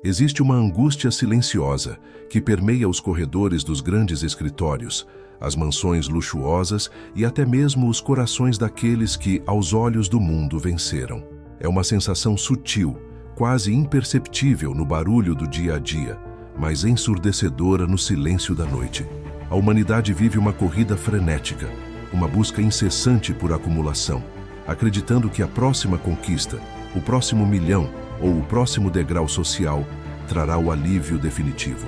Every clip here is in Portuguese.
Existe uma angústia silenciosa que permeia os corredores dos grandes escritórios, as mansões luxuosas e até mesmo os corações daqueles que, aos olhos do mundo, venceram. É uma sensação sutil, quase imperceptível no barulho do dia a dia, mas ensurdecedora no silêncio da noite. A humanidade vive uma corrida frenética, uma busca incessante por acumulação, acreditando que a próxima conquista, o próximo milhão ou o próximo degrau social trará o alívio definitivo.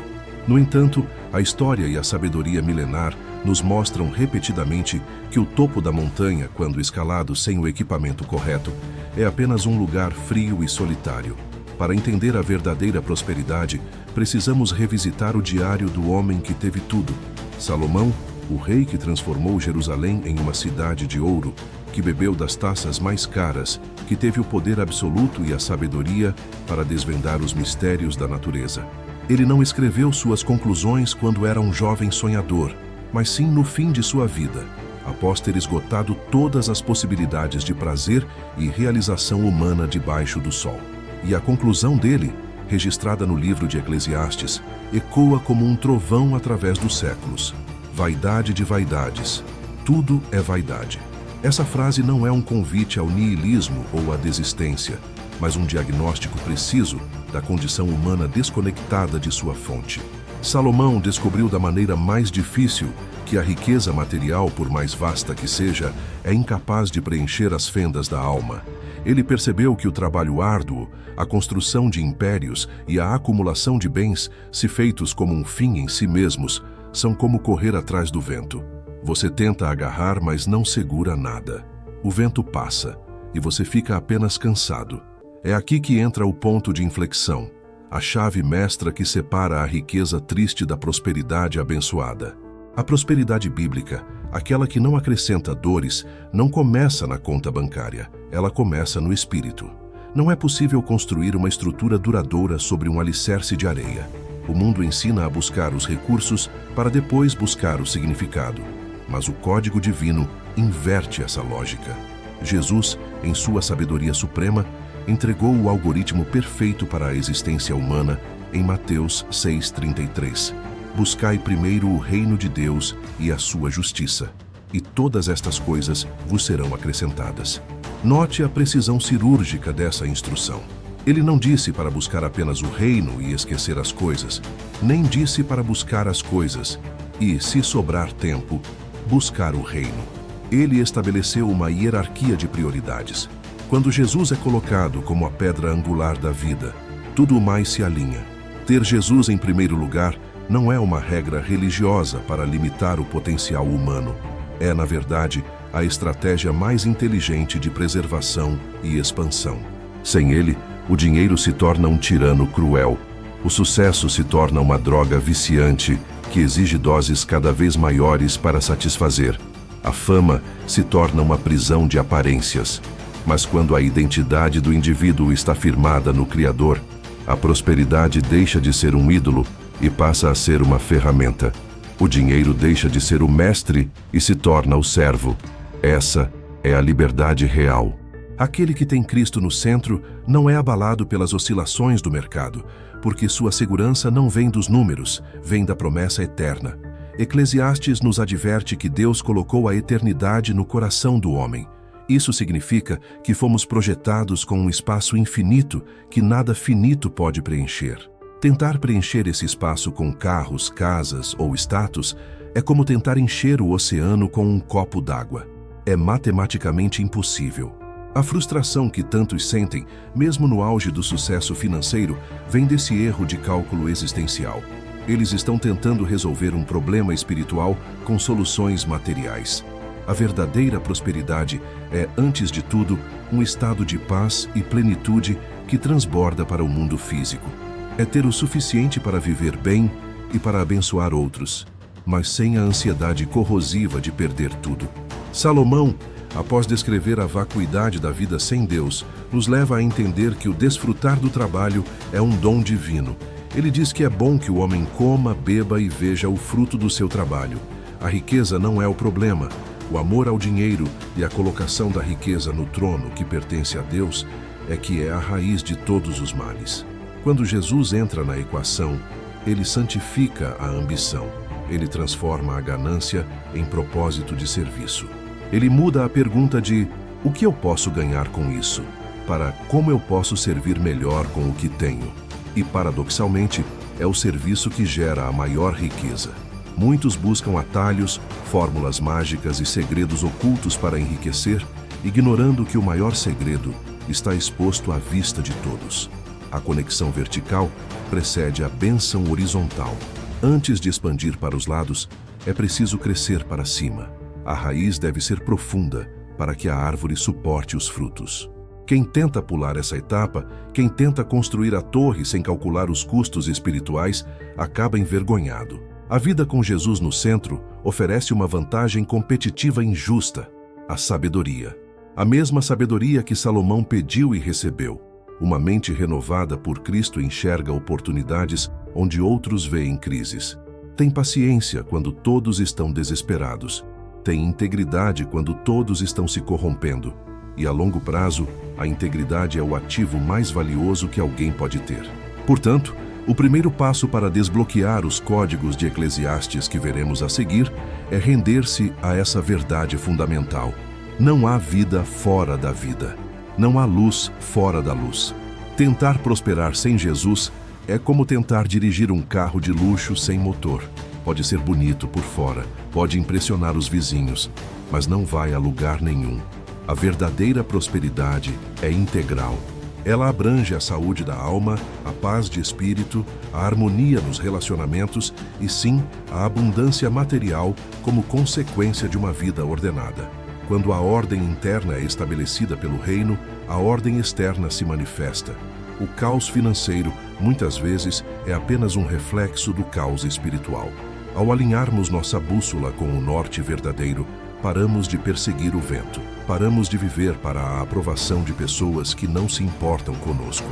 No entanto, a história e a sabedoria milenar nos mostram repetidamente que o topo da montanha, quando escalado sem o equipamento correto, é apenas um lugar frio e solitário. Para entender a verdadeira prosperidade, precisamos revisitar o diário do homem que teve tudo. Salomão, o rei que transformou Jerusalém em uma cidade de ouro, que bebeu das taças mais caras, que teve o poder absoluto e a sabedoria para desvendar os mistérios da natureza. Ele não escreveu suas conclusões quando era um jovem sonhador, mas sim no fim de sua vida, após ter esgotado todas as possibilidades de prazer e realização humana debaixo do sol. E a conclusão dele, registrada no livro de Eclesiastes, ecoa como um trovão através dos séculos. Vaidade de vaidades. Tudo é vaidade. Essa frase não é um convite ao niilismo ou à desistência, mas um diagnóstico preciso da condição humana desconectada de sua fonte. Salomão descobriu da maneira mais difícil que a riqueza material, por mais vasta que seja, é incapaz de preencher as fendas da alma. Ele percebeu que o trabalho árduo, a construção de impérios e a acumulação de bens, se feitos como um fim em si mesmos, são como correr atrás do vento. Você tenta agarrar, mas não segura nada. O vento passa e você fica apenas cansado. É aqui que entra o ponto de inflexão, a chave mestra que separa a riqueza triste da prosperidade abençoada. A prosperidade bíblica, aquela que não acrescenta dores, não começa na conta bancária, ela começa no espírito. Não é possível construir uma estrutura duradoura sobre um alicerce de areia. O mundo ensina a buscar os recursos para depois buscar o significado. Mas o código divino inverte essa lógica. Jesus, em sua sabedoria suprema, entregou o algoritmo perfeito para a existência humana em Mateus 6,33. Buscai primeiro o reino de Deus e a sua justiça, e todas estas coisas vos serão acrescentadas. Note a precisão cirúrgica dessa instrução. Ele não disse para buscar apenas o reino e esquecer as coisas, nem disse para buscar as coisas e, se sobrar tempo, buscar o reino. Ele estabeleceu uma hierarquia de prioridades. Quando Jesus é colocado como a pedra angular da vida, tudo mais se alinha. Ter Jesus em primeiro lugar não é uma regra religiosa para limitar o potencial humano. É, na verdade, a estratégia mais inteligente de preservação e expansão. Sem ele, o dinheiro se torna um tirano cruel. O sucesso se torna uma droga viciante que exige doses cada vez maiores para satisfazer. A fama se torna uma prisão de aparências. Mas quando a identidade do indivíduo está firmada no Criador, a prosperidade deixa de ser um ídolo e passa a ser uma ferramenta. O dinheiro deixa de ser o mestre e se torna o servo. Essa é a liberdade real. Aquele que tem Cristo no centro não é abalado pelas oscilações do mercado, porque sua segurança não vem dos números, vem da promessa eterna. Eclesiastes nos adverte que Deus colocou a eternidade no coração do homem. Isso significa que fomos projetados com um espaço infinito que nada finito pode preencher. Tentar preencher esse espaço com carros, casas ou status é como tentar encher o oceano com um copo d'água. É matematicamente impossível. A frustração que tantos sentem, mesmo no auge do sucesso financeiro, vem desse erro de cálculo existencial. Eles estão tentando resolver um problema espiritual com soluções materiais. A verdadeira prosperidade é, antes de tudo, um estado de paz e plenitude que transborda para o mundo físico. É ter o suficiente para viver bem e para abençoar outros, mas sem a ansiedade corrosiva de perder tudo. Salomão, após descrever a vacuidade da vida sem Deus, nos leva a entender que o desfrutar do trabalho é um dom divino. Ele diz que é bom que o homem coma, beba e veja o fruto do seu trabalho. A riqueza não é o problema. O amor ao dinheiro e a colocação da riqueza no trono que pertence a Deus é que é a raiz de todos os males. Quando Jesus entra na equação, ele santifica a ambição. Ele transforma a ganância em propósito de serviço. Ele muda a pergunta de "o que eu posso ganhar com isso?" para "como eu posso servir melhor com o que tenho?" E, paradoxalmente, é o serviço que gera a maior riqueza. Muitos buscam atalhos, fórmulas mágicas e segredos ocultos para enriquecer, ignorando que o maior segredo está exposto à vista de todos. A conexão vertical precede a bênção horizontal. Antes de expandir para os lados, é preciso crescer para cima. A raiz deve ser profunda para que a árvore suporte os frutos. Quem tenta pular essa etapa, quem tenta construir a torre sem calcular os custos espirituais, acaba envergonhado. A vida com Jesus no centro oferece uma vantagem competitiva injusta: a sabedoria. A mesma sabedoria que Salomão pediu e recebeu. Uma mente renovada por Cristo enxerga oportunidades onde outros veem crises. Tem paciência quando todos estão desesperados. Tem integridade quando todos estão se corrompendo. E a longo prazo, a integridade é o ativo mais valioso que alguém pode ter. Portanto, o primeiro passo para desbloquear os códigos de Eclesiastes que veremos a seguir é render-se a essa verdade fundamental. Não há vida fora da vida. Não há luz fora da luz. Tentar prosperar sem Jesus é como tentar dirigir um carro de luxo sem motor. Pode ser bonito por fora, pode impressionar os vizinhos, mas não vai a lugar nenhum. A verdadeira prosperidade é integral. Ela abrange a saúde da alma, a paz de espírito, a harmonia nos relacionamentos e, sim, a abundância material como consequência de uma vida ordenada. Quando a ordem interna é estabelecida pelo reino, a ordem externa se manifesta. O caos financeiro, muitas vezes, é apenas um reflexo do caos espiritual. Ao alinharmos nossa bússola com o norte verdadeiro, paramos de perseguir o vento. Paramos de viver para a aprovação de pessoas que não se importam conosco.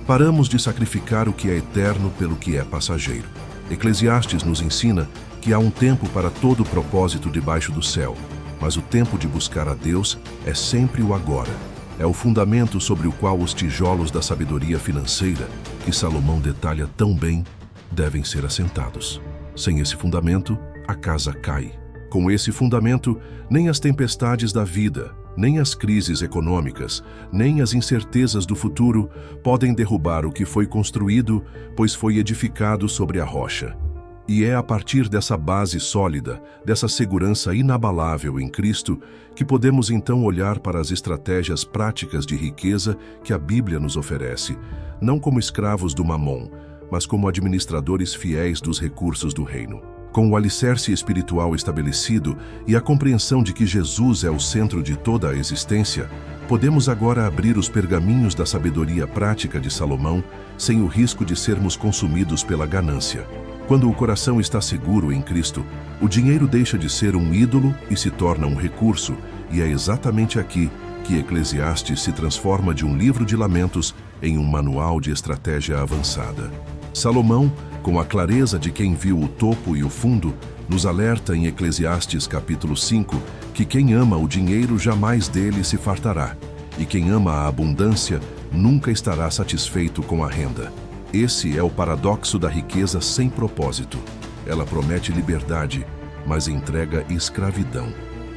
Paramos de sacrificar o que é eterno pelo que é passageiro. Eclesiastes nos ensina que há um tempo para todo propósito debaixo do céu, mas o tempo de buscar a Deus é sempre o agora. É o fundamento sobre o qual os tijolos da sabedoria financeira, que Salomão detalha tão bem, devem ser assentados. Sem esse fundamento, a casa cai. Com esse fundamento, nem as tempestades da vida, nem as crises econômicas, nem as incertezas do futuro podem derrubar o que foi construído, pois foi edificado sobre a rocha. E é a partir dessa base sólida, dessa segurança inabalável em Cristo, que podemos então olhar para as estratégias práticas de riqueza que a Bíblia nos oferece, não como escravos do mamon, mas como administradores fiéis dos recursos do reino. Com o alicerce espiritual estabelecido e a compreensão de que Jesus é o centro de toda a existência, podemos agora abrir os pergaminhos da sabedoria prática de Salomão sem o risco de sermos consumidos pela ganância. Quando o coração está seguro em Cristo, o dinheiro deixa de ser um ídolo e se torna um recurso, e é exatamente aqui que Eclesiastes se transforma de um livro de lamentos em um manual de estratégia avançada. Salomão, com a clareza de quem viu o topo e o fundo, nos alerta em Eclesiastes capítulo 5 que quem ama o dinheiro jamais dele se fartará, e quem ama a abundância nunca estará satisfeito com a renda. Esse é o paradoxo da riqueza sem propósito. Ela promete liberdade, mas entrega escravidão.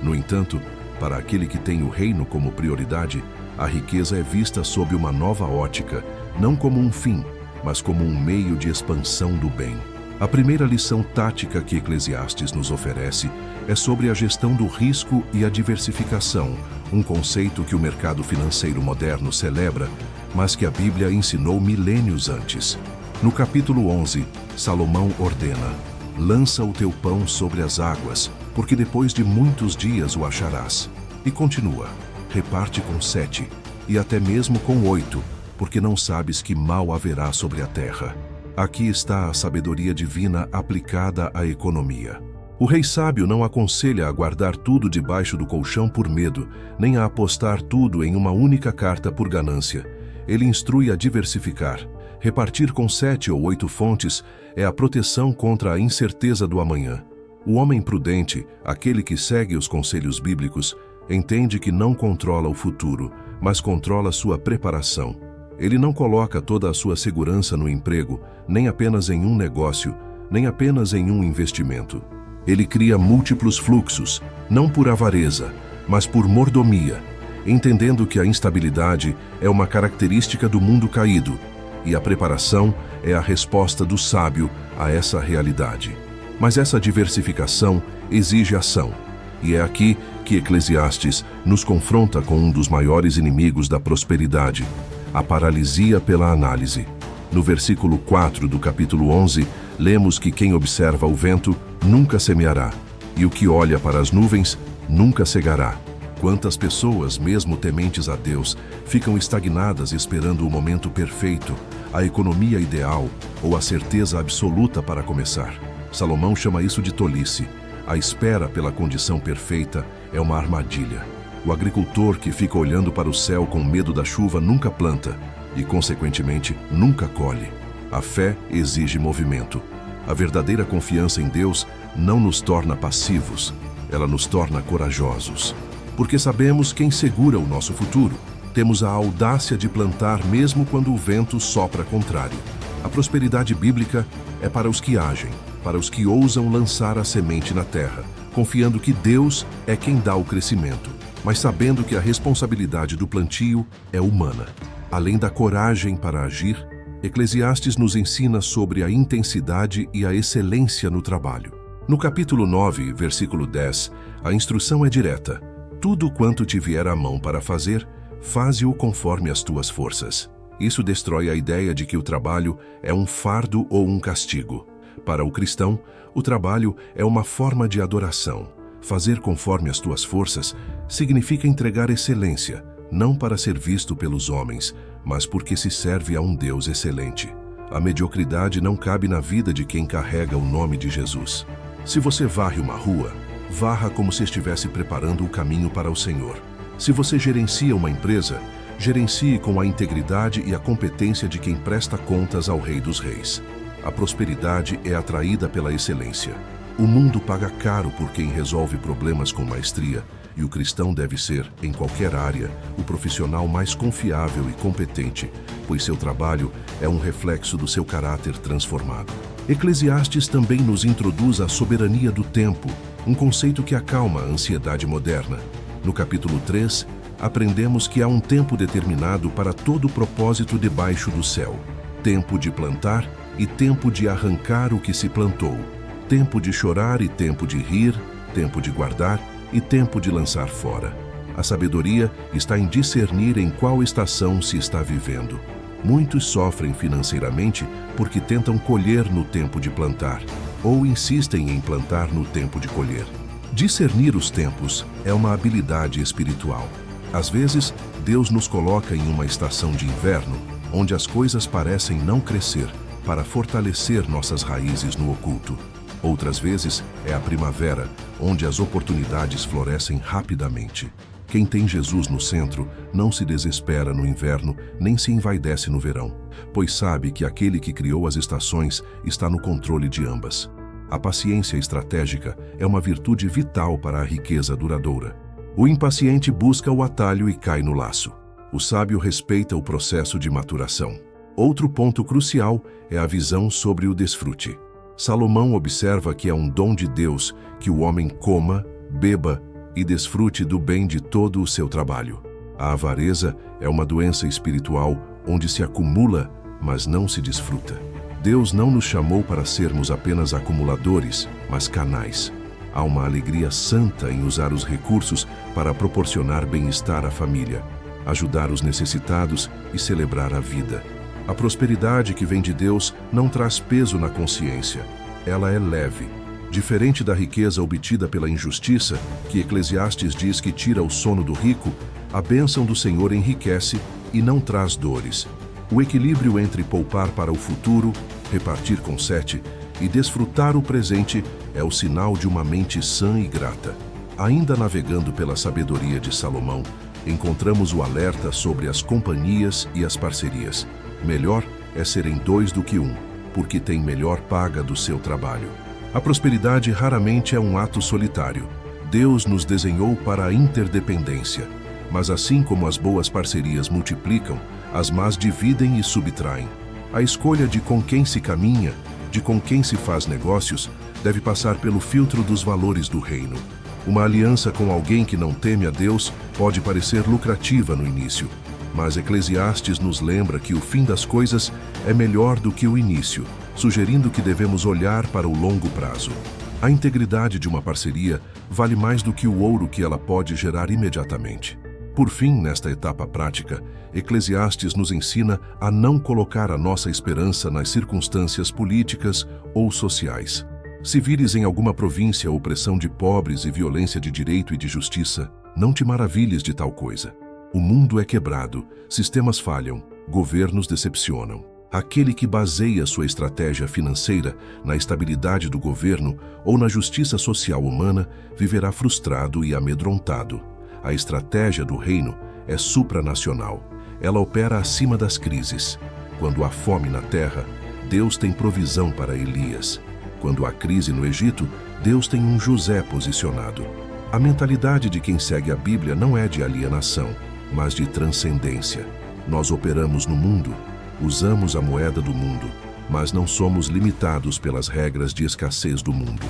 No entanto, para aquele que tem o reino como prioridade, a riqueza é vista sob uma nova ótica, não como um fim, mas como um meio de expansão do bem. A primeira lição tática que Eclesiastes nos oferece é sobre a gestão do risco e a diversificação, um conceito que o mercado financeiro moderno celebra, mas que a Bíblia ensinou milênios antes. No capítulo 11, Salomão ordena: "Lança o teu pão sobre as águas, porque depois de muitos dias o acharás." E continua: "Reparte com 7, e até mesmo com 8, porque não sabes que mal haverá sobre a terra." Aqui está a sabedoria divina aplicada à economia. O rei sábio não aconselha a guardar tudo debaixo do colchão por medo, nem a apostar tudo em uma única carta por ganância. Ele instrui a diversificar. Repartir com 7 ou 8 fontes é a proteção contra a incerteza do amanhã. O homem prudente, aquele que segue os conselhos bíblicos, entende que não controla o futuro, mas controla sua preparação. Ele não coloca toda a sua segurança no emprego, nem apenas em um negócio, nem apenas em um investimento. Ele cria múltiplos fluxos, não por avareza, mas por mordomia, entendendo que a instabilidade é uma característica do mundo caído, e a preparação é a resposta do sábio a essa realidade. Mas essa diversificação exige ação, e é aqui que Eclesiastes nos confronta com um dos maiores inimigos da prosperidade, a paralisia pela análise. No versículo 4 do capítulo 11, lemos que quem observa o vento nunca semeará, e o que olha para as nuvens nunca cegará. Quantas pessoas, mesmo tementes a Deus, ficam estagnadas esperando o momento perfeito, a economia ideal ou a certeza absoluta para começar? Salomão chama isso de tolice. A espera pela condição perfeita é uma armadilha. O agricultor que fica olhando para o céu com medo da chuva nunca planta e, consequentemente, nunca colhe. A fé exige movimento. A verdadeira confiança em Deus não nos torna passivos, ela nos torna corajosos. Porque sabemos quem segura o nosso futuro. Temos a audácia de plantar mesmo quando o vento sopra contrário. A prosperidade bíblica é para os que agem, para os que ousam lançar a semente na terra, confiando que Deus é quem dá o crescimento, mas sabendo que a responsabilidade do plantio é humana. Além da coragem para agir, Eclesiastes nos ensina sobre a intensidade e a excelência no trabalho. No capítulo 9, versículo 10, a instrução é direta. Tudo quanto te vier à mão para fazer, faze-o conforme as tuas forças. Isso destrói a ideia de que o trabalho é um fardo ou um castigo. Para o cristão, o trabalho é uma forma de adoração. Fazer conforme as tuas forças significa entregar excelência, não para ser visto pelos homens, mas porque se serve a um Deus excelente. A mediocridade não cabe na vida de quem carrega o nome de Jesus. Se você varre uma rua, varra como se estivesse preparando o caminho para o Senhor. Se você gerencia uma empresa, gerencie com a integridade e a competência de quem presta contas ao Rei dos Reis. A prosperidade é atraída pela excelência. O mundo paga caro por quem resolve problemas com maestria, e o cristão deve ser, em qualquer área, o profissional mais confiável e competente, pois seu trabalho é um reflexo do seu caráter transformado. Eclesiastes também nos introduz a soberania do tempo, um conceito que acalma a ansiedade moderna. No capítulo 3, aprendemos que há um tempo determinado para todo propósito debaixo do céu. Tempo de plantar e tempo de arrancar o que se plantou. Tempo de chorar e tempo de rir, tempo de guardar e tempo de lançar fora. A sabedoria está em discernir em qual estação se está vivendo. Muitos sofrem financeiramente porque tentam colher no tempo de plantar, ou insistem em plantar no tempo de colher. Discernir os tempos é uma habilidade espiritual. Às vezes, Deus nos coloca em uma estação de inverno, onde as coisas parecem não crescer, para fortalecer nossas raízes no oculto. Outras vezes, é a primavera, onde as oportunidades florescem rapidamente. Quem tem Jesus no centro não se desespera no inverno, nem se envaidece no verão, pois sabe que aquele que criou as estações está no controle de ambas. A paciência estratégica é uma virtude vital para a riqueza duradoura. O impaciente busca o atalho e cai no laço. O sábio respeita o processo de maturação. Outro ponto crucial é a visão sobre o desfrute. Salomão observa que é um dom de Deus que o homem coma, beba e desfrute do bem de todo o seu trabalho. A avareza é uma doença espiritual onde se acumula, mas não se desfruta. Deus não nos chamou para sermos apenas acumuladores, mas canais. Há uma alegria santa em usar os recursos para proporcionar bem-estar à família, ajudar os necessitados e celebrar a vida. A prosperidade que vem de Deus não traz peso na consciência. Ela é leve. Diferente da riqueza obtida pela injustiça, que Eclesiastes diz que tira o sono do rico, a bênção do Senhor enriquece e não traz dores. O equilíbrio entre poupar para o futuro, repartir com 7 e desfrutar o presente é o sinal de uma mente sã e grata. Ainda navegando pela sabedoria de Salomão, encontramos o alerta sobre as companhias e as parcerias. Melhor é serem 2 do que 1, porque tem melhor paga do seu trabalho. A prosperidade raramente é um ato solitário. Deus nos desenhou para a interdependência. Mas assim como as boas parcerias multiplicam, As más dividem e subtraem. A escolha de com quem se caminha, de com quem se faz negócios, deve passar pelo filtro dos valores do reino. Uma aliança com alguém que não teme a Deus pode parecer lucrativa no início, mas Eclesiastes nos lembra que o fim das coisas é melhor do que o início, sugerindo que devemos olhar para o longo prazo. A integridade de uma parceria vale mais do que o ouro que ela pode gerar imediatamente. Por fim, nesta etapa prática, Eclesiastes nos ensina a não colocar a nossa esperança nas circunstâncias políticas ou sociais. Se vires em alguma província opressão de pobres e violência de direito e de justiça, não te maravilhes de tal coisa. O mundo é quebrado, sistemas falham, governos decepcionam. Aquele que baseia sua estratégia financeira na estabilidade do governo ou na justiça social humana viverá frustrado e amedrontado. A estratégia do reino é supranacional. Ela opera acima das crises. Quando há fome na terra, Deus tem provisão para Elias. Quando há crise no Egito, Deus tem um José posicionado. A mentalidade de quem segue a Bíblia não é de alienação, mas de transcendência. Nós operamos no mundo, usamos a moeda do mundo, mas não somos limitados pelas regras de escassez do mundo.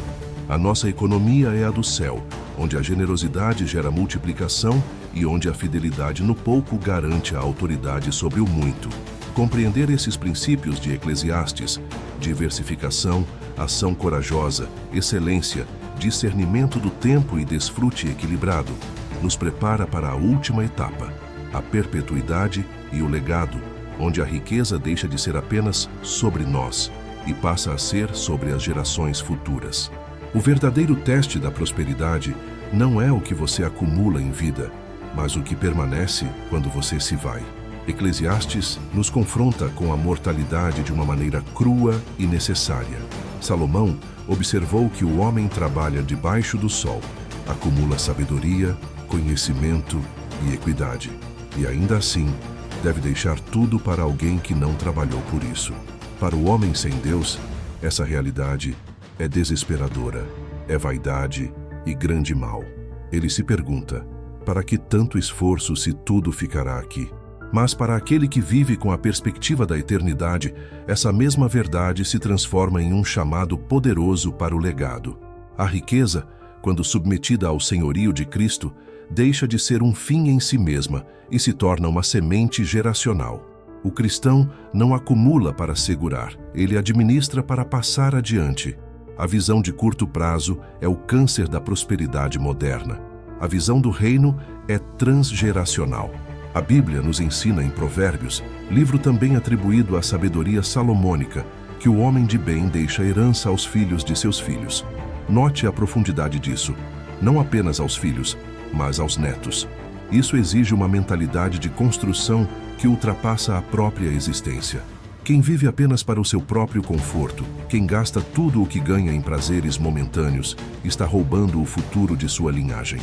A nossa economia é a do céu, onde a generosidade gera multiplicação e onde a fidelidade no pouco garante a autoridade sobre o muito. Compreender esses princípios de Eclesiastes, diversificação, ação corajosa, excelência, discernimento do tempo e desfrute equilibrado, nos prepara para a última etapa, a perpetuidade e o legado, onde a riqueza deixa de ser apenas sobre nós e passa a ser sobre as gerações futuras. O verdadeiro teste da prosperidade não é o que você acumula em vida, mas o que permanece quando você se vai. Eclesiastes nos confronta com a mortalidade de uma maneira crua e necessária. Salomão observou que o homem trabalha debaixo do sol, acumula sabedoria, conhecimento e equidade, e ainda assim deve deixar tudo para alguém que não trabalhou por isso. Para o homem sem Deus, essa realidade é desesperadora, é vaidade e grande mal. Ele se pergunta: para que tanto esforço se tudo ficará aqui? Mas para aquele que vive com a perspectiva da eternidade, essa mesma verdade se transforma em um chamado poderoso para o legado. A riqueza, quando submetida ao senhorio de Cristo, deixa de ser um fim em si mesma e se torna uma semente geracional. O cristão não acumula para segurar, ele administra para passar adiante. A visão de curto prazo é o câncer da prosperidade moderna. A visão do reino é transgeracional. A Bíblia nos ensina em Provérbios, livro também atribuído à sabedoria salomônica, que o homem de bem deixa herança aos filhos de seus filhos. Note a profundidade disso, não apenas aos filhos, mas aos netos. Isso exige uma mentalidade de construção que ultrapassa a própria existência. Quem vive apenas para o seu próprio conforto, quem gasta tudo o que ganha em prazeres momentâneos, está roubando o futuro de sua linhagem.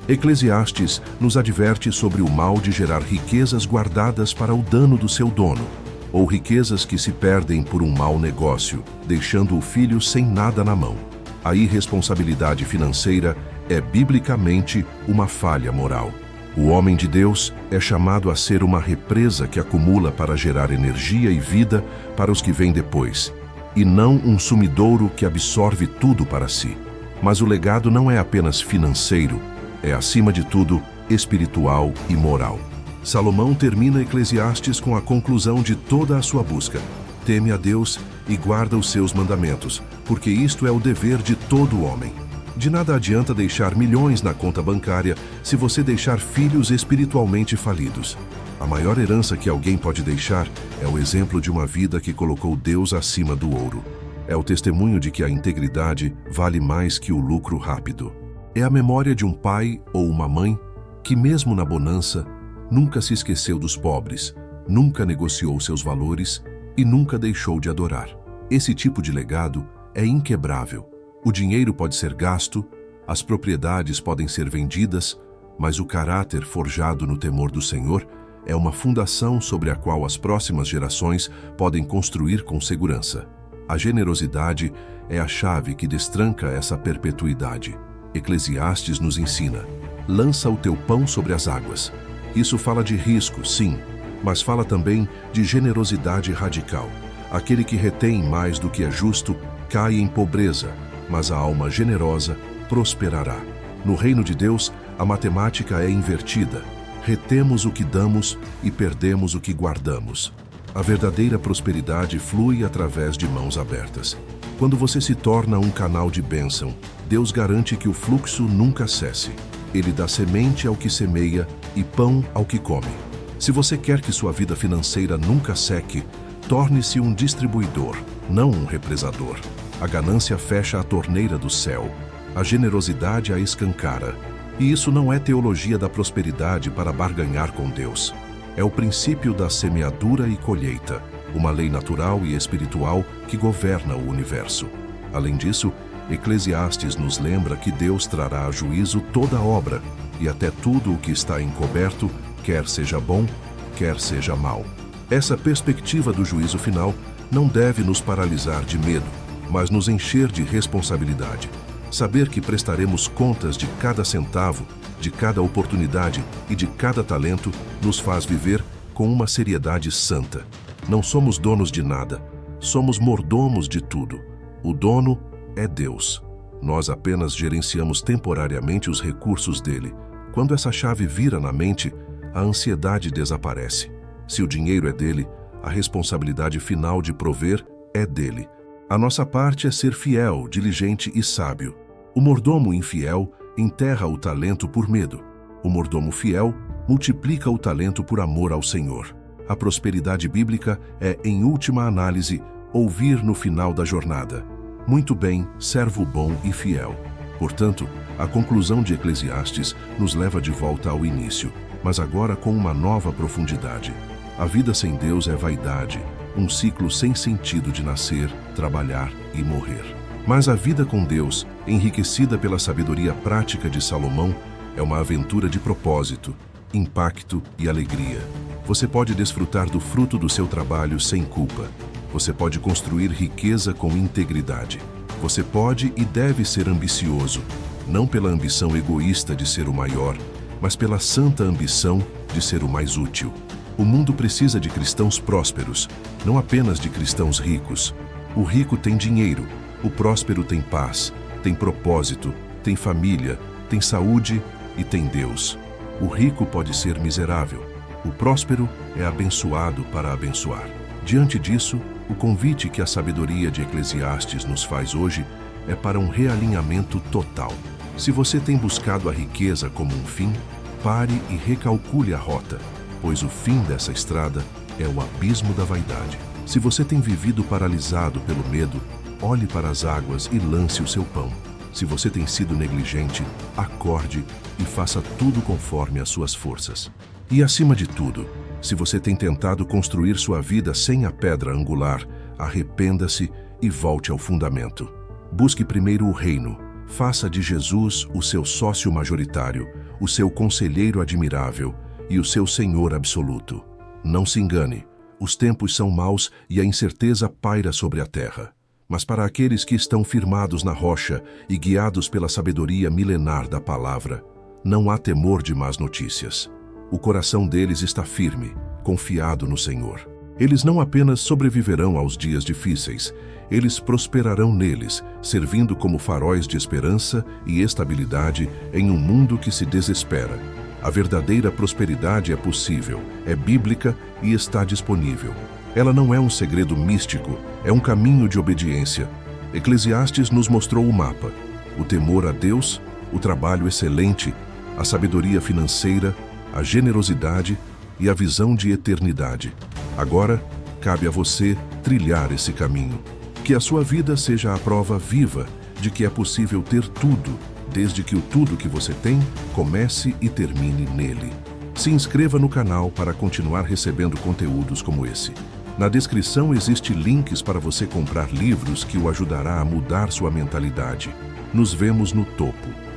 Eclesiastes nos adverte sobre o mal de gerar riquezas guardadas para o dano do seu dono, ou riquezas que se perdem por um mau negócio, deixando o filho sem nada na mão. A irresponsabilidade financeira é biblicamente uma falha moral. O homem de Deus é chamado a ser uma represa que acumula para gerar energia e vida para os que vêm depois, e não um sumidouro que absorve tudo para si. Mas o legado não é apenas financeiro, é acima de tudo espiritual e moral. Salomão termina Eclesiastes com a conclusão de toda a sua busca: teme a Deus e guarda os seus mandamentos, porque isto é o dever de todo homem. De nada adianta deixar milhões na conta bancária se você deixar filhos espiritualmente falidos. A maior herança que alguém pode deixar é o exemplo de uma vida que colocou Deus acima do ouro. É o testemunho de que a integridade vale mais que o lucro rápido. É a memória de um pai ou uma mãe que, mesmo na bonança, nunca se esqueceu dos pobres, nunca negociou seus valores e nunca deixou de adorar. Esse tipo de legado é inquebrável. O dinheiro pode ser gasto, as propriedades podem ser vendidas, mas o caráter forjado no temor do Senhor é uma fundação sobre a qual as próximas gerações podem construir com segurança. A generosidade é a chave que destranca essa perpetuidade. Eclesiastes nos ensina: lança o teu pão sobre as águas. Isso fala de risco, sim, mas fala também de generosidade radical. Aquele que retém mais do que é justo cai em pobreza, mas a alma generosa prosperará. No reino de Deus, a matemática é invertida. Retemos o que damos e perdemos o que guardamos. A verdadeira prosperidade flui através de mãos abertas. Quando você se torna um canal de bênção, Deus garante que o fluxo nunca cesse. Ele dá semente ao que semeia e pão ao que come. Se você quer que sua vida financeira nunca seque, torne-se um distribuidor, não um represador. A ganância fecha a torneira do céu. A generosidade a escancara. E isso não é teologia da prosperidade para barganhar com Deus. É o princípio da semeadura e colheita, uma lei natural e espiritual que governa o universo. Além disso, Eclesiastes nos lembra que Deus trará a juízo toda a obra, e até tudo o que está encoberto, quer seja bom, quer seja mal. Essa perspectiva do juízo final não deve nos paralisar de medo, mas nos encher de responsabilidade. Saber que prestaremos contas de cada centavo, de cada oportunidade e de cada talento nos faz viver com uma seriedade santa. Não somos donos de nada, somos mordomos de tudo. O dono é Deus. Nós apenas gerenciamos temporariamente os recursos dele. Quando essa chave vira na mente, a ansiedade desaparece. Se o dinheiro é dele, a responsabilidade final de prover é dele. A nossa parte é ser fiel, diligente e sábio. O mordomo infiel enterra o talento por medo. O mordomo fiel multiplica o talento por amor ao Senhor. A prosperidade bíblica é, em última análise, ouvir no final da jornada: muito bem, servo bom e fiel. Portanto, a conclusão de Eclesiastes nos leva de volta ao início, mas agora com uma nova profundidade. A vida sem Deus é vaidade, um ciclo sem sentido de nascer, trabalhar e morrer. Mas a vida com Deus, enriquecida pela sabedoria prática de Salomão, é uma aventura de propósito, impacto e alegria. Você pode desfrutar do fruto do seu trabalho sem culpa. Você pode construir riqueza com integridade. Você pode e deve ser ambicioso, não pela ambição egoísta de ser o maior, mas pela santa ambição de ser o mais útil. O mundo precisa de cristãos prósperos, não apenas de cristãos ricos. O rico tem dinheiro, o próspero tem paz, tem propósito, tem família, tem saúde e tem Deus. O rico pode ser miserável, o próspero é abençoado para abençoar. Diante disso, o convite que a sabedoria de Eclesiastes nos faz hoje é para um realinhamento total. Se você tem buscado a riqueza como um fim, pare e recalcule a rota, pois o fim dessa estrada é o abismo da vaidade. Se você tem vivido paralisado pelo medo, olhe para as águas e lance o seu pão. Se você tem sido negligente, acorde e faça tudo conforme as suas forças. E acima de tudo, se você tem tentado construir sua vida sem a pedra angular, arrependa-se e volte ao fundamento. Busque primeiro o reino. Faça de Jesus o seu sócio majoritário, o seu conselheiro admirável e o seu Senhor absoluto. Não se engane, os tempos são maus e a incerteza paira sobre a terra. Mas para aqueles que estão firmados na rocha e guiados pela sabedoria milenar da palavra, não há temor de más notícias. O coração deles está firme, confiado no Senhor. Eles não apenas sobreviverão aos dias difíceis, eles prosperarão neles, servindo como faróis de esperança e estabilidade em um mundo que se desespera. A verdadeira prosperidade é possível, é bíblica e está disponível. Ela não é um segredo místico, é um caminho de obediência. Eclesiastes nos mostrou o mapa: o temor a Deus, o trabalho excelente, a sabedoria financeira, a generosidade e a visão de eternidade. Agora, cabe a você trilhar esse caminho. Que a sua vida seja a prova viva de que é possível ter tudo, desde que o tudo que você tem comece e termine nele. Se inscreva no canal para continuar recebendo conteúdos como esse. Na descrição existe links para você comprar livros que o ajudará a mudar sua mentalidade. Nos vemos no topo.